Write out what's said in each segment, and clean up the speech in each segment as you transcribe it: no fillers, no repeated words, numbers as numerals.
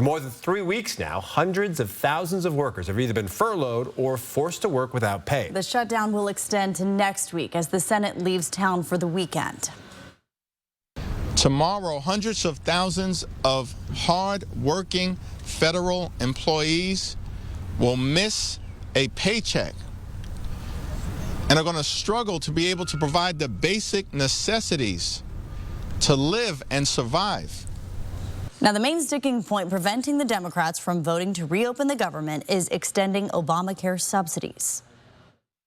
For more than 3 weeks now, hundreds of thousands of workers have either been furloughed or forced to work without pay. The shutdown will extend to next week as the Senate leaves town for the weekend. Tomorrow, hundreds of thousands of hard-working federal employees will miss a paycheck and are going to struggle to be able to provide the basic necessities to live and survive. Now, the main sticking point preventing the Democrats from voting to reopen the government is extending Obamacare subsidies.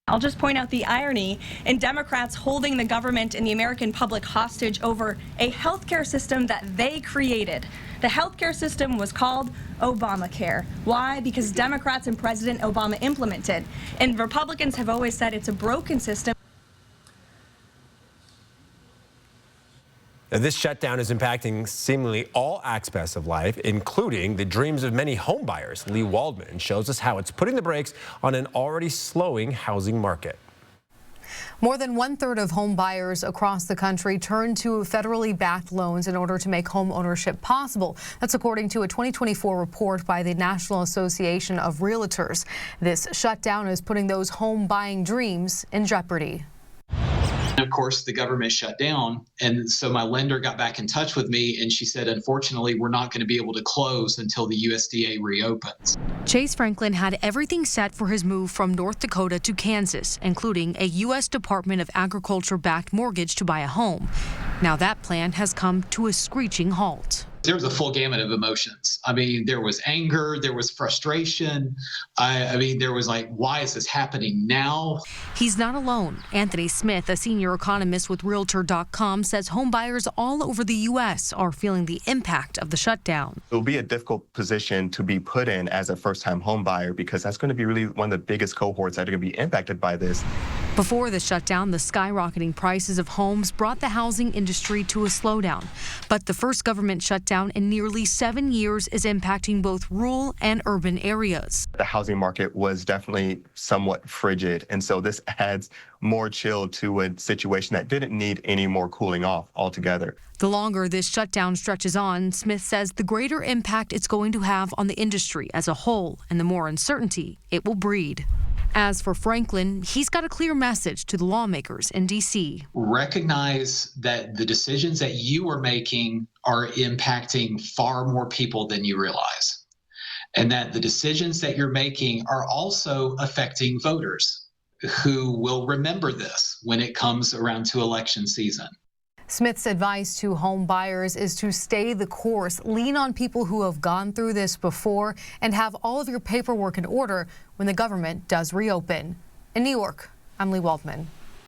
I'll just point out the irony in Democrats holding the government and the American public hostage over a healthcare system that they created. The healthcare system was called Obamacare. Why? Because Democrats and President Obama implemented. And Republicans have always said it's a broken system. Now, this shutdown is impacting seemingly all aspects of life, including the dreams of many homebuyers. Lee Waldman shows us how it's putting the brakes on an already slowing housing market. More than 1/3 of home buyers across the country turn to federally backed loans in order to make home ownership possible. That's according to a 2024 report by the National Association of Realtors. This shutdown is putting those home buying dreams in jeopardy. Of course, the government shut down, and so my lender got back in touch with me, and she said, unfortunately, we're not going to be able to close until the USDA reopens. Chase Franklin had everything set for his move from North Dakota to Kansas, including a U.S. Department of Agriculture-backed mortgage to buy a home. Now that plan has come to a screeching halt. There was a full gamut of emotions. I mean, there was anger, there was frustration. I mean, there was like, why is this happening now? He's not alone. Anthony Smith, a senior economist with Realtor.com, says homebuyers all over the U.S. are feeling the impact of the shutdown. It will be a difficult position to be put in as a first-time home buyer because that's going to be really one of the biggest cohorts that are going to be impacted by this. Before the shutdown, the skyrocketing prices of homes brought the housing industry to a slowdown. But the first government shutdown in nearly 7 years is impacting both rural and urban areas. The housing market was definitely somewhat frigid, and so this adds more chill to a situation that didn't need any more cooling off altogether. The longer this shutdown stretches on, Smith says the greater impact it's going to have on the industry as a whole and the more uncertainty it will breed. As for Franklin, he's got a clear message to the lawmakers in D.C. Recognize that the decisions that you are making are impacting far more people than you realize, and that the decisions that you're making are also affecting voters who will remember this when it comes around to election season. Smith's advice to home buyers is to stay the course, lean on people who have gone through this before, and have all of your paperwork in order when the government does reopen. In New York, I'm Lee Waldman.